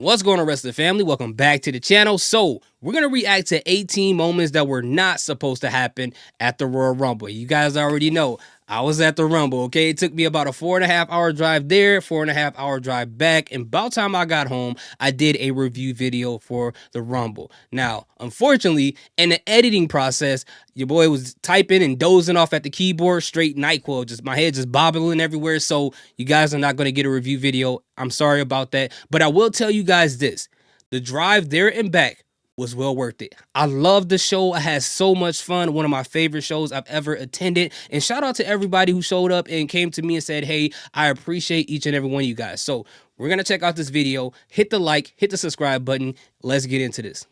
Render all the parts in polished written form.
What's going on, rest of the family? Welcome back to the channel. So we're going to react to 18 moments that were not supposed to happen at the Royal Rumble. You guys already know I was at the Rumble, okay? It took me about a 4.5-hour drive there, 4.5-hour drive back. And about time I got home, I did a review video for the Rumble. Now, unfortunately, in the editing process, your boy was typing and dozing off at the keyboard, straight NyQuil, just my head just bobbling everywhere. So you guys are not going to get a review video. I'm sorry about that. But I will tell you guys this. The drive there and back was well worth it. I love the show. I had so much fun. One of my favorite shows I've ever attended. And shout out to everybody who showed up and came to me and said, hey, I appreciate each and every one of you guys. So we're going to check out this video. Hit the like, hit the subscribe button. Let's get into this.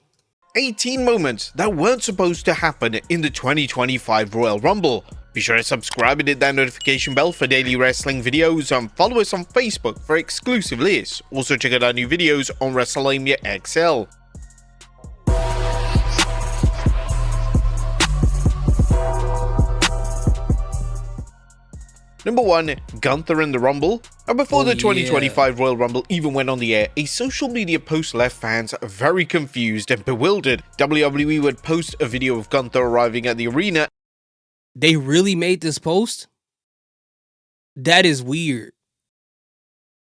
18 moments that weren't supposed to happen in the 2025 Royal Rumble. Be sure to subscribe and hit that notification bell for daily wrestling videos, and follow us on Facebook for exclusive lists. Also check out our new videos on WrestleMania XL. Number 1. Gunther in the Rumble. And before the 2025 Royal Rumble even went on the air, a social media post left fans very confused and bewildered. WWE would post a video of Gunther arriving at the arena. They really made this post? That is weird.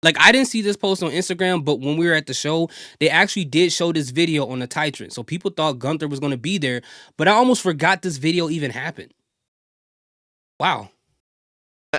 Like, I didn't see this post on Instagram, but when we were at the show, they actually did show this video on the Titan. So people thought Gunther was going to be there, but I almost forgot this video even happened. Wow.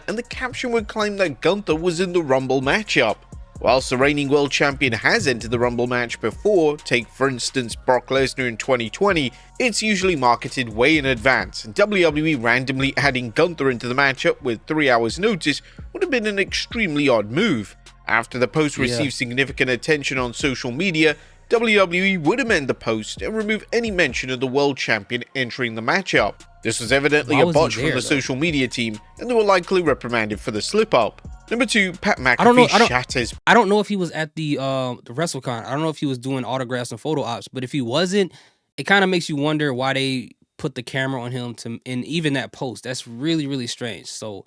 And the caption would claim that Gunther was in the Rumble matchup. Whilst the reigning world champion has entered the Rumble match before, take for instance Brock Lesnar in 2020, it's usually marketed way in advance. WWE randomly adding Gunther into the matchup with 3 hours notice would have been an extremely odd move. After the post received significant attention on social media, WWE would amend the post and remove any mention of the world champion entering the matchup. This was evidently a botch from the social media team, and they were likely reprimanded for the slip-up. Number 2, Pat McAfee shatters. I don't know if he was at the WrestleCon. I don't know if he was doing autographs and photo ops, but if he wasn't, it kind of makes you wonder why they put the camera on him in even that post. That's really, really strange. So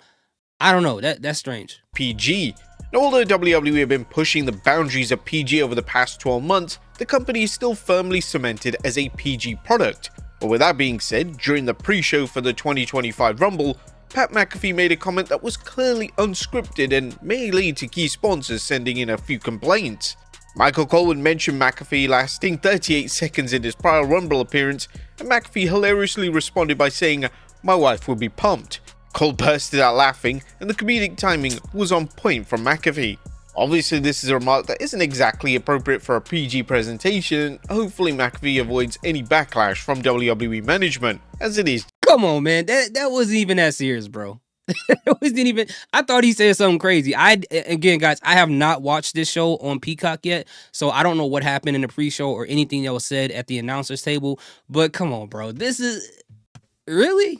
I don't know. That's strange. PG. Now, although WWE have been pushing the boundaries of PG over the past 12 months, the company is still firmly cemented as a PG product. But with that being said, during the pre-show for the 2025 Rumble, Pat McAfee made a comment that was clearly unscripted and may lead to key sponsors sending in a few complaints. Michael Cole would mention McAfee lasting 38 seconds in his prior Rumble appearance, and McAfee hilariously responded by saying, "My wife would be pumped." Cole bursted out laughing, and the comedic timing was on point from McAfee. Obviously, this is a remark that isn't exactly appropriate for a PG presentation. Hopefully, McAfee avoids any backlash from WWE management, as it is. Come on, man. That wasn't even that serious, bro. It wasn't even. I thought he said something crazy. Again, guys, I have not watched this show on Peacock yet, so I don't know what happened in the pre-show or anything that was said at the announcers table. But come on, bro. This is really.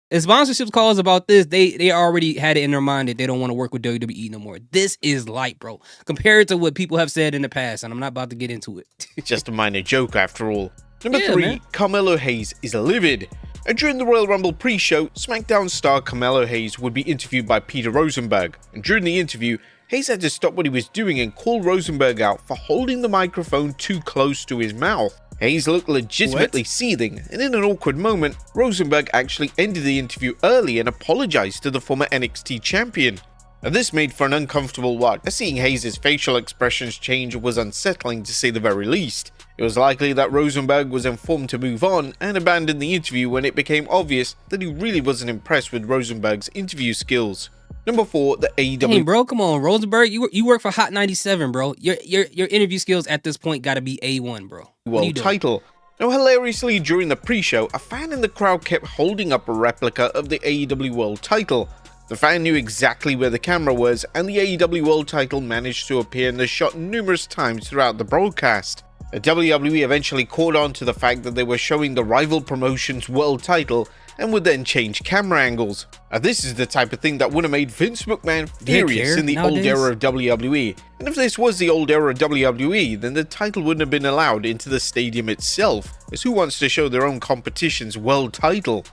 If sponsorship calls about this, they already had it in their mind that they don't want to work with WWE no more. This is light, bro, compared to what people have said in the past, and I'm not about to get into it. Just a minor joke after all. Number 3, man. Carmelo Hayes is livid. And during the Royal Rumble pre-show, SmackDown star Carmelo Hayes would be interviewed by Peter Rosenberg. And during the interview, Hayes had to stop what he was doing and call Rosenberg out for holding the microphone too close to his mouth. Hayes looked legitimately seething, and in an awkward moment, Rosenberg actually ended the interview early and apologized to the former NXT champion. Now, this made for an uncomfortable watch, as seeing Hayes' facial expressions change was unsettling to say the very least. It was likely that Rosenberg was informed to move on and abandon the interview when it became obvious that he really wasn't impressed with Rosenberg's interview skills. Number 4, the AEW. Hey, bro, come on, Rosenberg. You work for Hot 97, bro. Your interview skills at this point got to be A1, bro. World title. Now, hilariously, during the pre-show, a fan in the crowd kept holding up a replica of the AEW World title. The fan knew exactly where the camera was, and the AEW World title managed to appear in the shot numerous times throughout the broadcast. The WWE eventually caught on to the fact that they were showing the rival promotion's world title and would then change camera angles. Now, this is the type of thing that would have made Vince McMahon furious in the old era of WWE. And if this was the old era of WWE, then the title wouldn't have been allowed into the stadium itself, as who wants to show their own competition's world title?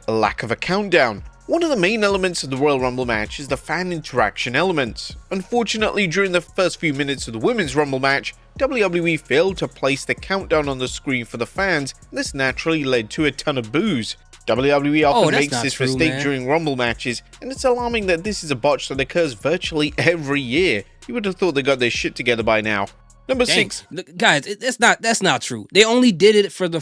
A lack of a countdown. One of the main elements of the Royal Rumble match is the fan interaction elements. Unfortunately, during the first few minutes of the Women's Rumble match, WWE failed to place the countdown on the screen for the fans, and this naturally led to a ton of boos. WWE often makes this mistake during Rumble matches, and it's alarming that this is a botch that occurs virtually every year. You would have thought they got their shit together by now. Number 6. Guys, that's not true. They only did it for the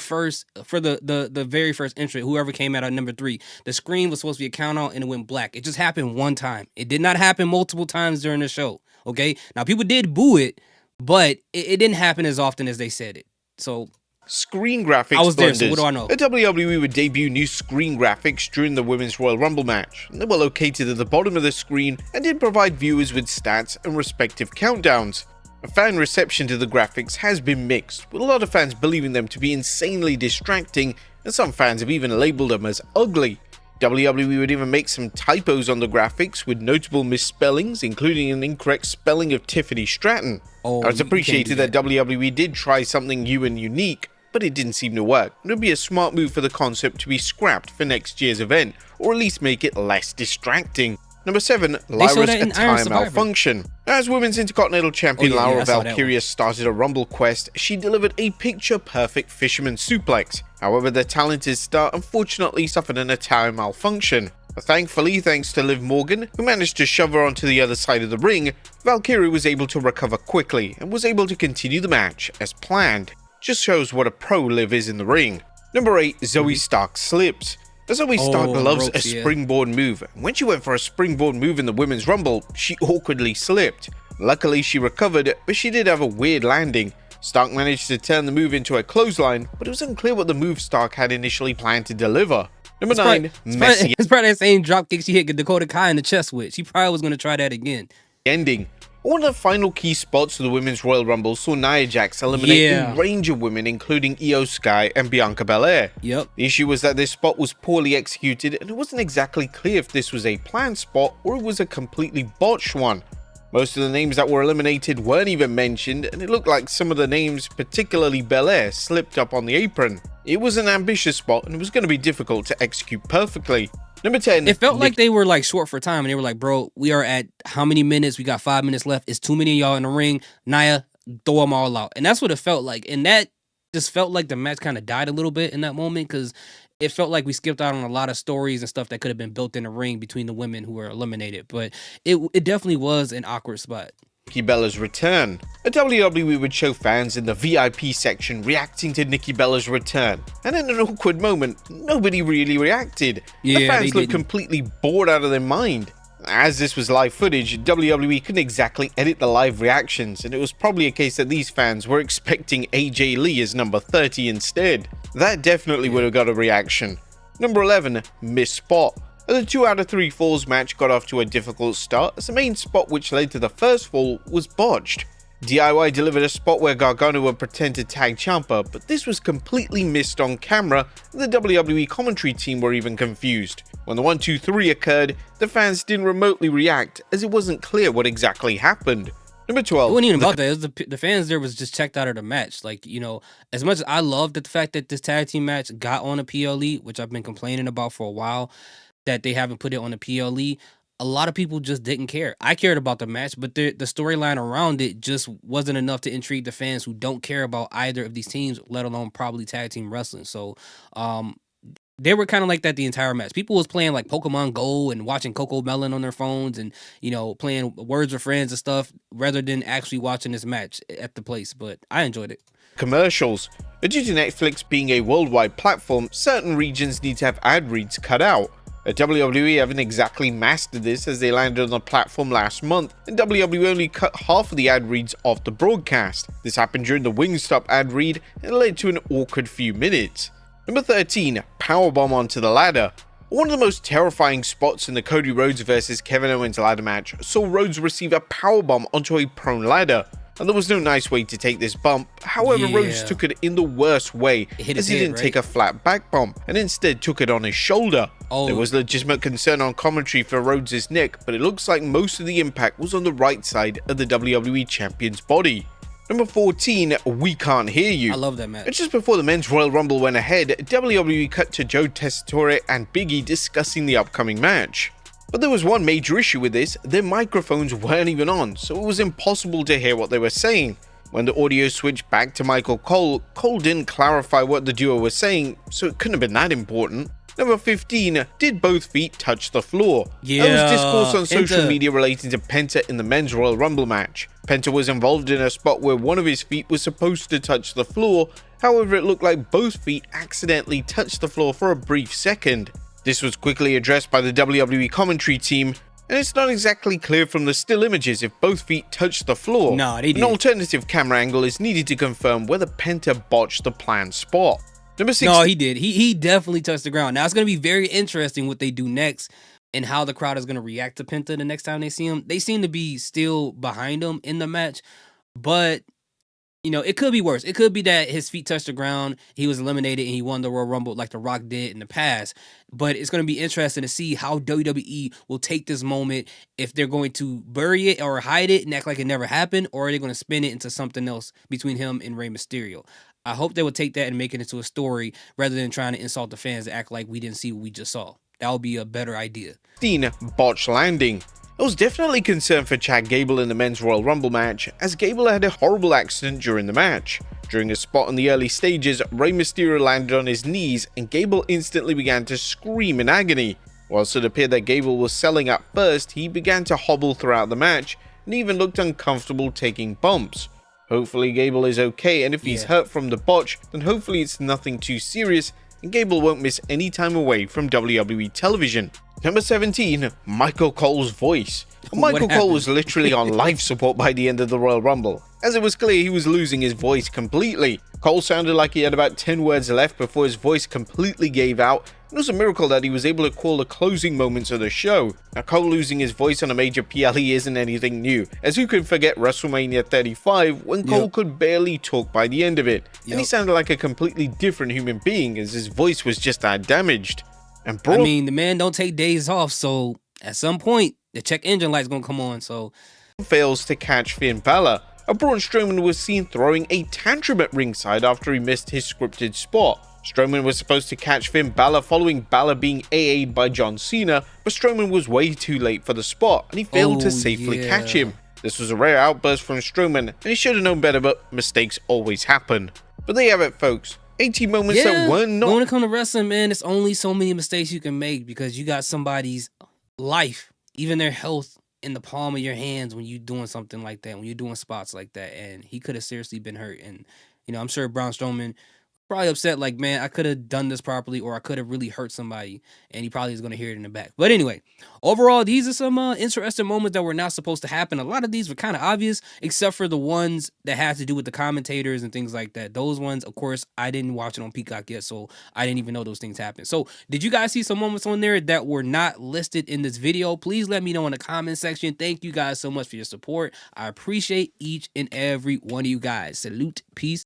very first entry, whoever came out at number 3. The screen was supposed to be a count out and it went black. It just happened one time. It did not happen multiple times during the show. Okay? Now people did boo it, but it didn't happen as often as they said it. So screen graphics. I was there, so what do I know? The WWE would debut new screen graphics during the Women's Royal Rumble match. They were located at the bottom of the screen and did provide viewers with stats and respective countdowns. Fan reception to the graphics has been mixed, with a lot of fans believing them to be insanely distracting, and some fans have even labelled them as ugly. WWE would even make some typos on the graphics, with notable misspellings, including an incorrect spelling of Tiffany Stratton. It's appreciated that WWE did try something new and unique, but it didn't seem to work. It would be a smart move for the concept to be scrapped for next year's event, or at least make it less distracting. Number 7, Lyra's attire malfunction. As Women's Intercontinental Champion Lyra Valkyria started a Rumble quest, she delivered a picture-perfect fisherman suplex. However, the talented star unfortunately suffered an attire malfunction. Thankfully, thanks to Liv Morgan, who managed to shove her onto the other side of the ring, Valkyria was able to recover quickly and was able to continue the match as planned. Just shows what a pro Liv is in the ring. Number 8, Zoe Stark slips. Zoe Stark loves a springboard move, and when she went for a springboard move in the Women's Rumble, she awkwardly slipped. Luckily she recovered, but she did have a weird landing. Stark managed to turn the move into a clothesline, but it was unclear what the move Stark had initially planned to deliver. Number 9, messy. It's probably that same dropkick she hit Dakota Kai in the chest with. She probably was going to try that again. Ending. One of the final key spots of the Women's Royal Rumble saw Nia Jax eliminate a range of women, including Io Sky and Bianca Belair. The issue was that this spot was poorly executed, and it wasn't exactly clear if this was a planned spot or it was a completely botched one. Most of the names that were eliminated weren't even mentioned, and it looked like some of the names, particularly Belair, slipped up on the apron. It was an ambitious spot, and it was going to be difficult to execute perfectly. Number 10. It felt like they were like short for time, and they were like, bro, we are at how many minutes? We got 5 minutes left. It's too many of y'all in the ring. Nia, throw them all out. And that's what it felt like. And that just felt like the match kind of died a little bit in that moment, because it felt like we skipped out on a lot of stories and stuff that could have been built in the ring between the women who were eliminated. But it definitely was an awkward spot. Nikki Bella's return. A WWE would show fans in the VIP section reacting to Nikki Bella's return, and in an awkward moment, nobody really reacted. The fans looked completely bored out of their mind. As this was live footage, WWE couldn't exactly edit the live reactions, and it was probably a case that these fans were expecting AJ Lee as number 30 instead. That definitely would have got a reaction. Number 11, missed spot. The 2 out of 3 falls match got off to a difficult start, as the main spot which led to the first fall was botched. DIY delivered a spot where Gargano would pretend to tag Ciampa, but this was completely missed on camera, and the WWE commentary team were even confused. When the 1-2-3 occurred, the fans didn't remotely react, as it wasn't clear what exactly happened. Number 12. It wasn't even about that. It was the fans there was just checked out of the match. Like, you know, as much as I loved the fact that this tag team match got on a PLE, which I've been complaining about for a while, that they haven't put it on the PLE, a lot of people just didn't care. I cared about the match, but the storyline around it just wasn't enough to intrigue the fans who don't care about either of these teams, let alone probably tag team wrestling. So they were kind of like that the entire match. People was playing like Pokemon Go and watching Coco Melon on their phones and, you know, playing Words with Friends and stuff rather than actually watching this match at the place. But I enjoyed it. Commercials. Due to Netflix being a worldwide platform, certain regions need to have ad reads cut out. WWE haven't exactly mastered this, as they landed on the platform last month, and WWE only cut half of the ad reads off the broadcast. This happened during the Wingstop ad read and led to an awkward few minutes. Number 13, powerbomb onto the ladder. One of the most terrifying spots in the Cody Rhodes vs Kevin Owens ladder match saw Rhodes receive a powerbomb onto a prone ladder, and there was no nice way to take this bump. However, Rhodes took it in the worst way, as he didn't take a flat back bump and instead took it on his shoulder. There was legitimate concern on commentary for Rhodes' neck, but it looks like most of the impact was on the right side of the WWE Champion's body. Number 14, We Can't Hear You. I love that match. Just before the Men's Royal Rumble went ahead, WWE cut to Joe Tessitore and Big E discussing the upcoming match. But there was one major issue with this: their microphones weren't even on, so it was impossible to hear what they were saying. When the audio switched back to Michael Cole, Cole didn't clarify what the duo was saying, so it couldn't have been that important. Number 15, did both feet touch the floor? Yeah, There was discourse on social Penta. media relating to Penta in the Men's Royal Rumble match. Penta was involved in a spot where one of his feet was supposed to touch the floor, however it looked like both feet accidentally touched the floor for a brief second. This was quickly addressed by the WWE commentary team, and it's not exactly clear from the still images if both feet touched the floor. Nah, they An did. alternative camera angle is needed to confirm whether Penta botched the planned spot. Number 16. No, he did. He definitely touched the ground. Now it's going to be very interesting what they do next and how the crowd is going to react to Penta the next time they see him. They seem to be still behind him in the match, but you know, it could be worse. It could be that his feet touched the ground, he was eliminated, and he won the Royal Rumble like The Rock did in the past. But it's going to be interesting to see how WWE will take this moment, if they're going to bury it or hide it and act like it never happened, or are they going to spin it into something else between him and Rey Mysterio. I hope they will take that and make it into a story rather than trying to insult the fans and act like we didn't see what we just saw. That would be a better idea. 16, botched landing. I was definitely concerned for Chad Gable in the Men's Royal Rumble match, as Gable had a horrible accident during the match. During a spot in the early stages, Rey Mysterio landed on his knees and Gable instantly began to scream in agony. Whilst it appeared that Gable was selling at first, he began to hobble throughout the match and even looked uncomfortable taking bumps. Hopefully Gable is okay, and if he's hurt from the botch, then hopefully it's nothing too serious and Gable won't miss any time away from WWE television. Number 17, Michael Cole's voice. Michael Cole was literally on life support by the end of the Royal Rumble, as it was clear he was losing his voice completely. Cole sounded like he had about 10 words left before his voice completely gave out. It was a miracle that he was able to call the closing moments of the show. Now, Cole losing his voice on a major PLE isn't anything new, as who could forget WrestleMania 35 when Cole could barely talk by the end of it, and he sounded like a completely different human being as his voice was just that damaged. And I mean, the man don't take days off, so at some point the check engine light's gonna come on. So fails to catch Finn Balor. Braun Strowman was seen throwing a tantrum at ringside after he missed his scripted spot. Strowman was supposed to catch Finn Balor following Balor being AA'd by John Cena, but Strowman was way too late for the spot and he failed to safely catch him. This was a rare outburst from Strowman and he should have known better, but mistakes always happen. But there you have it, folks. 18 moments that were not. When it comes to wrestling, man, it's only so many mistakes you can make because you got somebody's life, even their health, in the palm of your hands when you're doing something like that, when you're doing spots like that. And he could have seriously been hurt. And, you know, I'm sure Braun Strowman probably upset, like, man, I could have done this properly, or I could have really hurt somebody, and he probably is going to hear it in the back. But anyway, overall, these are some interesting moments that were not supposed to happen. A lot of these were kind of obvious, except for the ones that had to do with the commentators and things like that. Those ones, of course, I didn't watch it on Peacock yet, so I didn't even know those things happened. So did you guys see some moments on there that were not listed in this video? Please let me know in the comment section. Thank you guys so much for your support. I appreciate each and every one of you guys. Salute, peace.